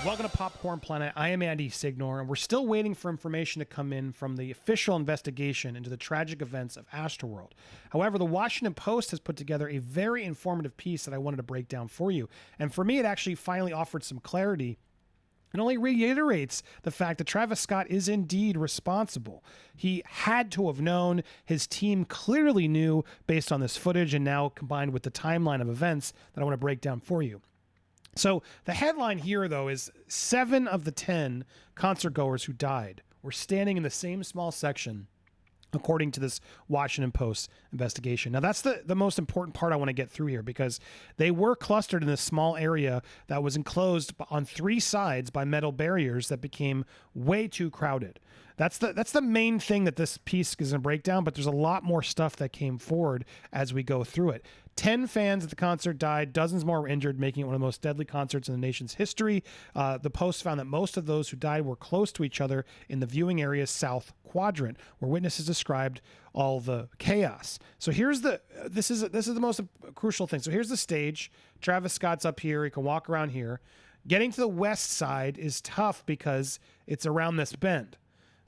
Welcome to Popcorned Planet. I am Andy Signore, and we're still waiting for information to come in from the official investigation into the tragic events of Astroworld. However, the Washington Post has put together a very informative piece that I wanted to break down for you. And for me, it actually finally offered some clarity. It only reiterates the fact that Travis Scott is indeed responsible. He had to have known. His team clearly knew based on this footage and now combined with the timeline of events that I want to break down for you. So the headline here, though, is 7 of the 10 concert goers who died were standing in the same small section, according to this Washington Post investigation. Now, that's the most important part I want to get through here, because they were clustered in this small area that was enclosed on 3 sides by metal barriers that became way too crowded. That's the main thing that this piece is going to break down, but there's a lot more stuff that came forward as we go through it. 10 fans at the concert died, dozens more were injured, making it one of the most deadly concerts in the nation's history. The Post found that most of those who died were close to each other in the viewing area's south quadrant, where witnesses described all the chaos. So this is the most crucial thing. So here's the stage. Travis Scott's up here. He can walk around here. Getting to the west side is tough because it's around this bend.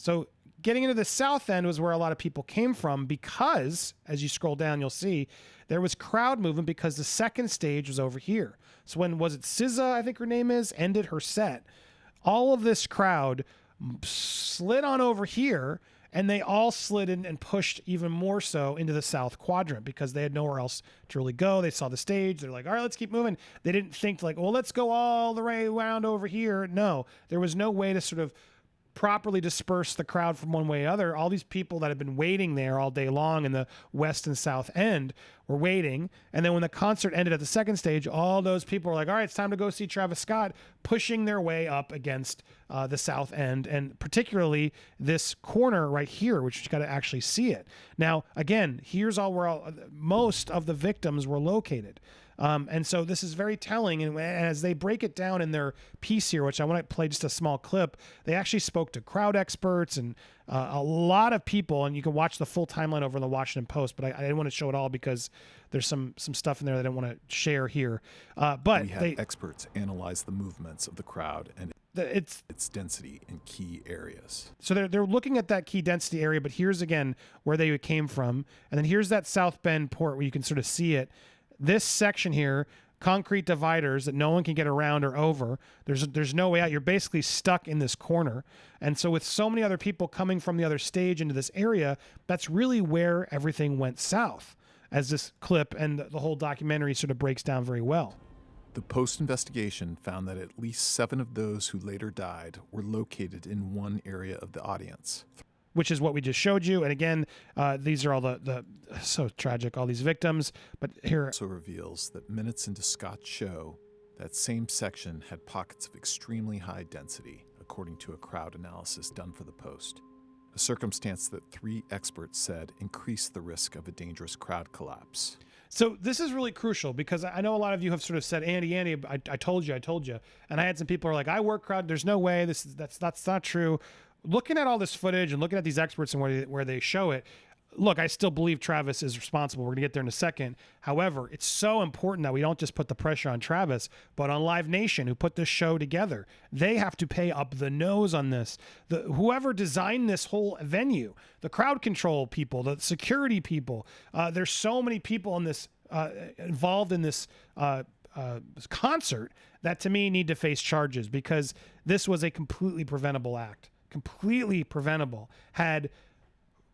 So getting into the south end was where a lot of people came from, because as you scroll down, you'll see there was crowd movement because the second stage was over here. So when was it SZA, I think her name is, ended her set, all of this crowd slid on over here, and they all slid in and pushed even more so into the south quadrant because they had nowhere else to really go. They saw the stage. They're like, all right, let's keep moving. They didn't think like, well, let's go all the way around over here. No, there was no way to sort of properly disperse the crowd from one way or other. All these people that have been waiting there all day long in the west and south end were waiting. And then when the concert ended at the second stage, all those people were like, all right, it's time to go see Travis Scott, pushing their way up against the south end, and particularly this corner right here, which you got to actually see it. Now, again, here's where most of the victims were located. And so this is very telling. And as they break it down in their piece here, which I want to play just a small clip, they actually spoke to crowd experts and a lot of people. And you can watch the full timeline over in the Washington Post, but I didn't want to show it all because there's some stuff in there that I didn't want to share here. But we had experts analyze the movements of the crowd and its density in key areas. So they're looking at that key density area, but here's again where they came from. And then here's that South Bend port where you can sort of see it. This section here, concrete dividers that no one can get around or over. There's no way out. You're basically stuck in this corner. And so with so many other people coming from the other stage into this area, that's really where everything went south, as this clip and the whole documentary sort of breaks down very well. The Post investigation found that at least 7 of those who later died were located in one area of the audience, which is what we just showed you. And again, these are all the so tragic, all these victims. But here also reveals that minutes into Scott's show, that same section had pockets of extremely high density, according to a crowd analysis done for the Post, a circumstance that 3 experts said increased the risk of a dangerous crowd collapse. So this is really crucial because I know a lot of you have sort of said, Andy, I told you. And I had some people who are like, I work crowd. There's no way that's not true. Looking at all this footage and looking at these experts and where they show it, look, I still believe Travis is responsible. We're going to get there in a second. However, it's so important that we don't just put the pressure on Travis, but on Live Nation, who put this show together. They have to pay up the nose on this. Whoever designed this whole venue, the crowd control people, the security people, there's so many people in this involved in this concert that to me need to face charges, because this was a completely preventable act. Completely preventable. Had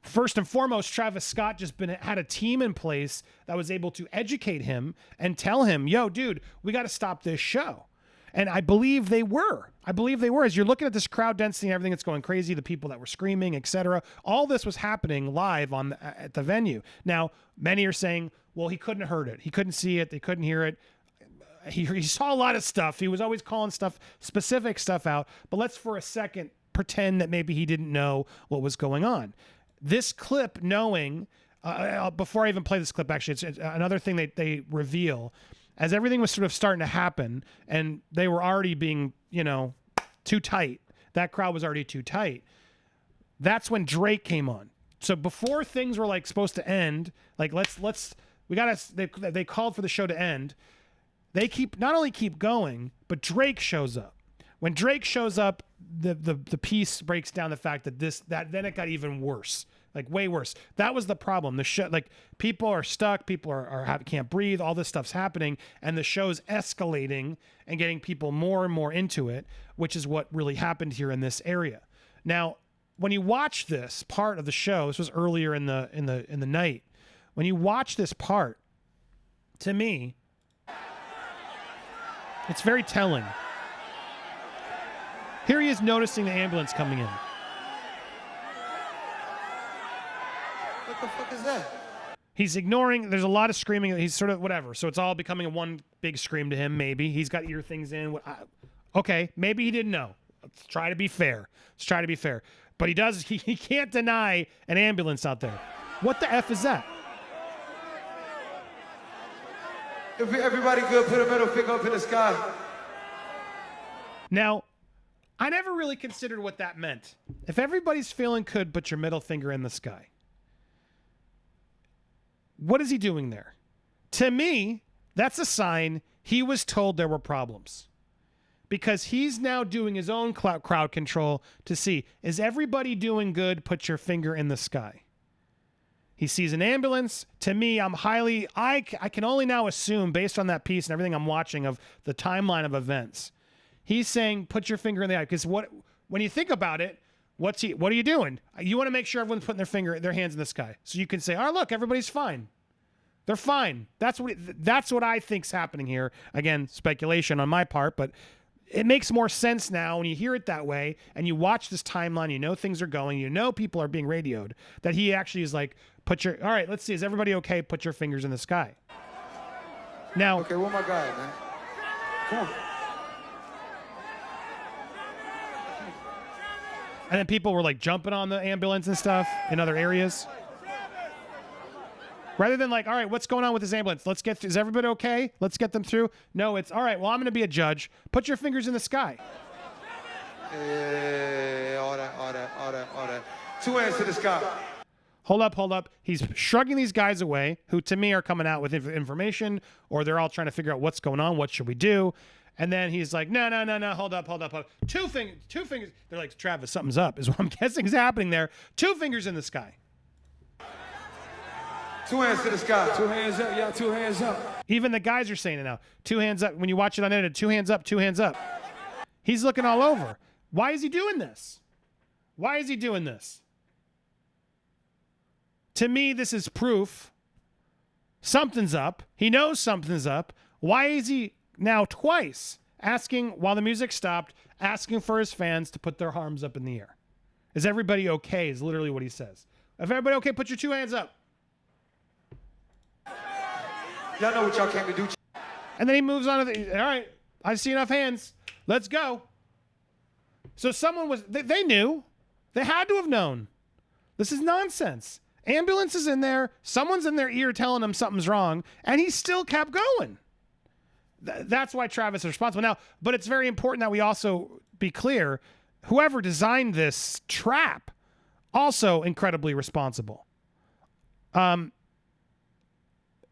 first and foremost Travis Scott just had a team in place that was able to educate him and tell him, yo, dude, we got to stop this show. And I believe they were. As you're looking at this crowd density and everything that's going crazy, the people that were screaming, etc. All this was happening live at the venue. Now, many are saying, well, he couldn't have heard it. He couldn't see it. They couldn't hear it. He saw a lot of stuff. He was always calling specific stuff out. But let's for a second pretend that maybe he didn't know what was going on. This clip, knowing, before I even play this clip, actually, it's another thing they reveal, as everything was sort of starting to happen and they were already being, too tight. That crowd was already too tight. That's when Drake came on. So before things were like supposed to end, like they called for the show to end. They not only keep going, but Drake shows up. When Drake shows up, the piece breaks down the fact that then it got even worse, like way worse. That was the problem. The show, like people are stuck, people can't breathe, all this stuff's happening, and the show's escalating and getting people more and more into it, which is what really happened here in this area. Now, when you watch this part of the show, this was earlier in the night. When you watch this part, to me, it's very telling. Here he is noticing the ambulance coming in. What the fuck is that? He's ignoring, there's a lot of screaming. He's sort of whatever. So it's all becoming a one big scream to him, maybe. He's got ear things in. Okay, maybe he didn't know. Let's try to be fair. But he can't deny an ambulance out there. What the F is that? If everybody good, put a middle finger up in the sky. Now, I never really considered what that meant. If everybody's feeling good, put your middle finger in the sky. What is he doing there? To me, that's a sign he was told there were problems. Because he's now doing his own crowd control to see, is everybody doing good? Put your finger in the sky. He sees an ambulance. To me, I can only now assume, based on that piece and everything I'm watching of the timeline of events, he's saying, put your finger in the eye. Because when you think about it, what are you doing? You want to make sure everyone's putting their hands in the sky. So you can say, oh, look, everybody's fine. They're fine. That's what I think's happening here. Again, speculation on my part, but it makes more sense now when you hear it that way and you watch this timeline, you know things are going, you know people are being radioed, that he actually is like, all right, let's see, is everybody okay? Put your fingers in the sky. Now, Okay, where my guy, man? Come on. and then people were like jumping on the ambulance and stuff in other areas. Rather than like, all right, what's going on with this ambulance? Is everybody okay? Let's get them through. No, it's all right. Well, I'm going to be a judge. Put your fingers in the sky. All that. 2 hands to the sky. Hold up. He's shrugging these guys away who to me are coming out with information, or they're all trying to figure out what's going on. What should we do? And then he's like, no. Hold up. Two fingers. They're like, Travis, something's up is what I'm guessing is happening there. 2 fingers in the sky. 2 hands to the sky. 2 hands up, y'all. 2 hands up. Even the guys are saying it now. 2 hands up. When you watch it on internet, 2 hands up, 2 hands up. He's looking all over. Why is he doing this? To me, this is proof something's up. He knows something's up. Why is he now twice asking, while the music stopped, asking for his fans to put their arms up in the air? Is everybody okay? Is literally what he says. If everybody okay, put your 2 hands up. Y'all know what y'all came to do. And then he moves on to all right, I see enough hands. Let's go. So they knew. They had to have known. This is nonsense. Ambulance is in there. Someone's in their ear telling him something's wrong. And he still kept going. That's why Travis is responsible. Now, but it's very important that we also be clear. Whoever designed this trap, also incredibly responsible.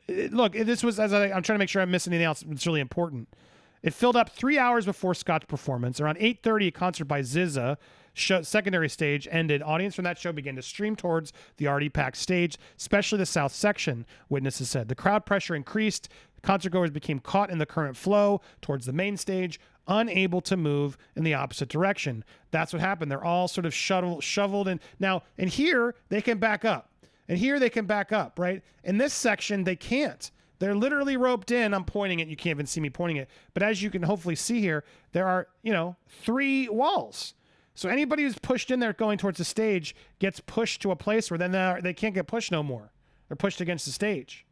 Look, this was, I'm trying to make sure I'm missing anything else that's really important. It filled up 3 hours before Scott's performance. Around 8:30, a concert by SZA, secondary stage, ended. Audience from that show began to stream towards the already packed stage, especially the south section, witnesses said. The crowd pressure increased. Concertgoers became caught in the current flow towards the main stage, unable to move in the opposite direction. That's what happened. They're all sort of shoveled in. Now, and here, they can back up. And here they can back up, right? In this section, they can't. They're literally roped in. I'm pointing it. You can't even see me pointing it. But as you can hopefully see here, there are, 3 walls. So anybody who's pushed in there going towards the stage gets pushed to a place where then they can't get pushed no more. They're pushed against the stage.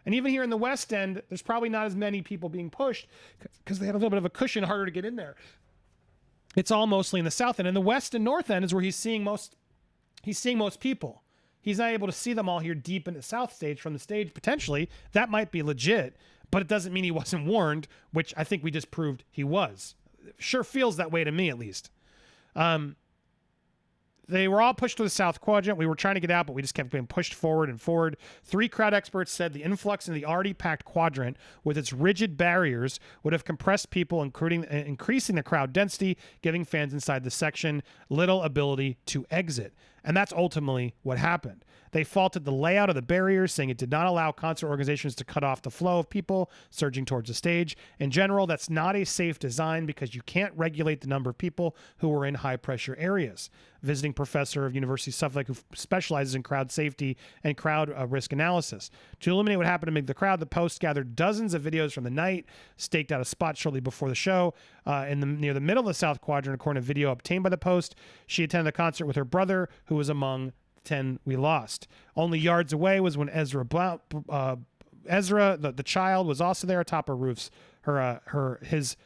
And even here in the West End, there's probably not as many people being pushed because they had a little bit of a cushion, harder to get in there. It's all mostly in the South End. And the West and North End is where he's seeing most people. He's not able to see them all here deep in the South stage from the stage, potentially. That might be legit, but it doesn't mean he wasn't warned, which I think we just proved he was. Sure feels that way to me, at least. they were all pushed to the south quadrant. We were trying to get out, but we just kept being pushed forward and forward. 3 crowd experts said the influx in the already packed quadrant with its rigid barriers would have compressed people, increasing the crowd density, giving fans inside the section little ability to exit. And that's ultimately what happened. They faulted the layout of the barriers, saying it did not allow concert organizations to cut off the flow of people surging towards the stage. In general, that's not a safe design because you can't regulate the number of people who are in high-pressure areas. Visiting professor of University of Suffolk who specializes in crowd safety and crowd risk analysis. To eliminate what happened amid the crowd, the Post gathered dozens of videos from the night, staked out a spot shortly before the show near the middle of the South Quadrant, according to video obtained by the Post. She attended the concert with her brother, who was among 10 we lost. Only yards away was when Ezra, the child, was also there atop her roofs, his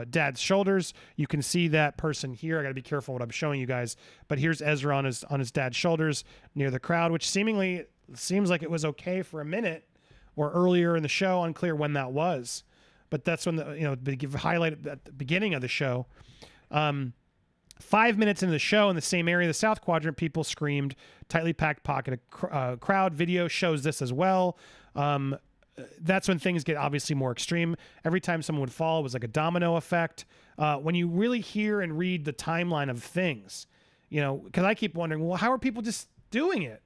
dad's shoulders. You can see that person here. I got to be careful what I'm showing you guys, but here's Ezra on his dad's shoulders near the crowd, which seemingly seems like it was okay for a minute or earlier in the show. Unclear when that was, but that's when they highlighted at the beginning of the show. 5 minutes into the show, in the same area, the South Quadrant, people screamed, tightly packed pocket crowd. Video shows this as well. That's when things get obviously more extreme. Every time someone would fall, it was like a domino effect. When you really hear and read the timeline of things, because I keep wondering, well, how are people just doing it?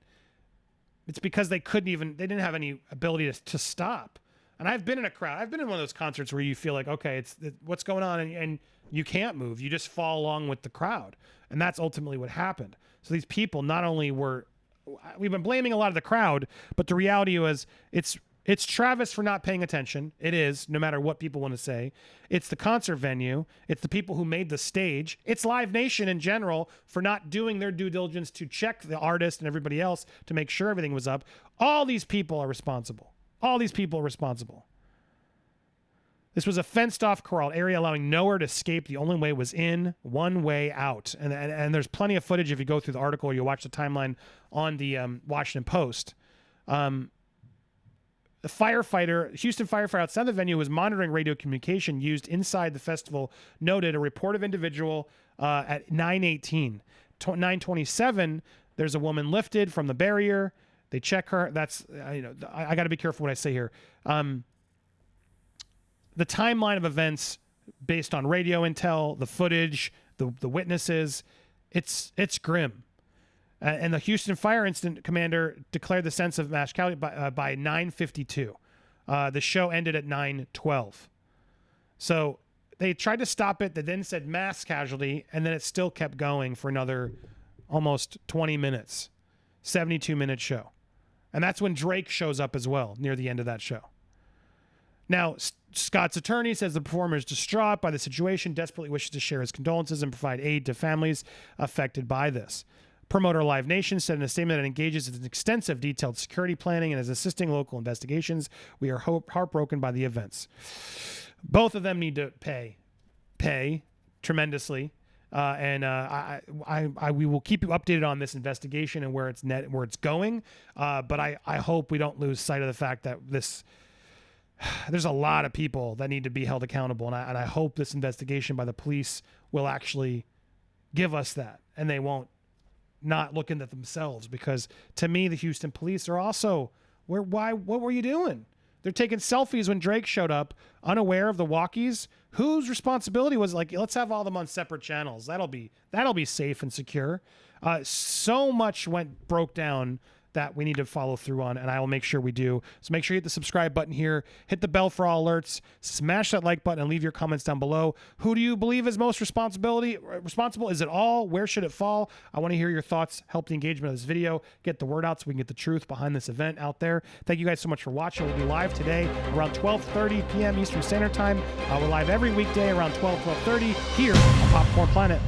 It's because they didn't have any ability to stop. And I've been in a crowd. I've been in one of those concerts where you feel like, okay, what's going on? And you can't move. You just fall along with the crowd. And that's ultimately what happened. So these people not only we've been blaming a lot of the crowd, but the reality was it's Travis for not paying attention. It is, no matter what people want to say. It's the concert venue. It's the people who made the stage. It's Live Nation in general for not doing their due diligence to check the artist and everybody else to make sure everything was up. All these people are responsible. All these people are responsible. This was a fenced-off corral area allowing nowhere to escape. The only way was in, one way out. And there's plenty of footage if you go through the article or you watch the timeline on the Washington Post. The Houston firefighter outside the venue, was monitoring radio communication used inside the festival, noted a report of individual at 9:18. 9:27, there's a woman lifted from the barrier. They check her. That's, I got to be careful what I say here. The timeline of events based on radio intel, the footage, the witnesses, it's grim. And the Houston Fire Incident Commander declared the sense of mass casualty by 9:52. The show ended at 9:12. So they tried to stop it. They then said mass casualty, and then it still kept going for another almost 20 minutes. 72-minute show. And that's when Drake shows up as well near the end of that show. Now, Scott's attorney says the performer is distraught by the situation, desperately wishes to share his condolences and provide aid to families affected by this. Promoter Live Nation said in a statement that it engages in extensive detailed security planning and is assisting local investigations. We are heartbroken by the events. Both of them need to pay tremendously. We will keep you updated on this investigation and where it's going. But I hope we don't lose sight of the fact that there's a lot of people that need to be held accountable. And I hope this investigation by the police will actually give us that, and they won't not looking at themselves, because to me, the Houston police are also what were you doing? They're taking selfies when Drake showed up, unaware of the walkies. Whose responsibility was it? Like, let's have all them on separate channels. That'll be safe and secure. So much broke down that we need to follow through on, and I will make sure we do. So make sure you hit the subscribe button here, hit the bell for all alerts, smash that like button, and leave your comments down below. Who do you believe is most responsible? Is it all? Where should it fall? I want to hear your thoughts. Help the engagement of this video, get the word out so we can get the truth behind this event out there. Thank you guys so much for watching. We'll be live today around 12:30 p.m. Eastern Standard Time. We're live every weekday around 12:30 here on Popcorned Planet.